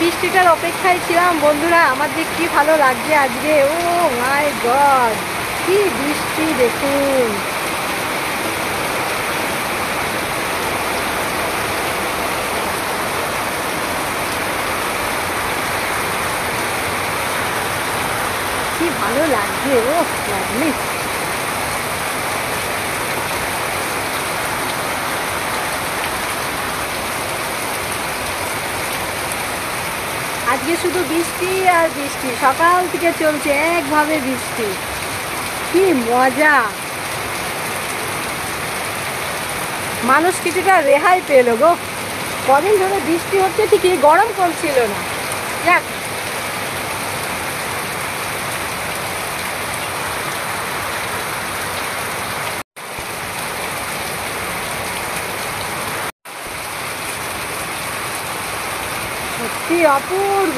বৃষ্টিটার অপেক্ষায় ছিলাম বন্ধুরা। আমার যে কি ভালো লাগছে আজকে, ও মাই গড, কি বৃষ্টি দেখুন। কি ভালো লাগছে, ও লাগলি। আজকে শুধু বৃষ্টি আর বৃষ্টি, সকাল থেকে চলছে একভাবে বৃষ্টি। কি মজা, মানুষ কিছুটা রেহাই পেল গো। কদিন ধরে বৃষ্টি হচ্ছে ঠিকই, গরম কমছিল না। যাক, সত্যি অপূর্ব।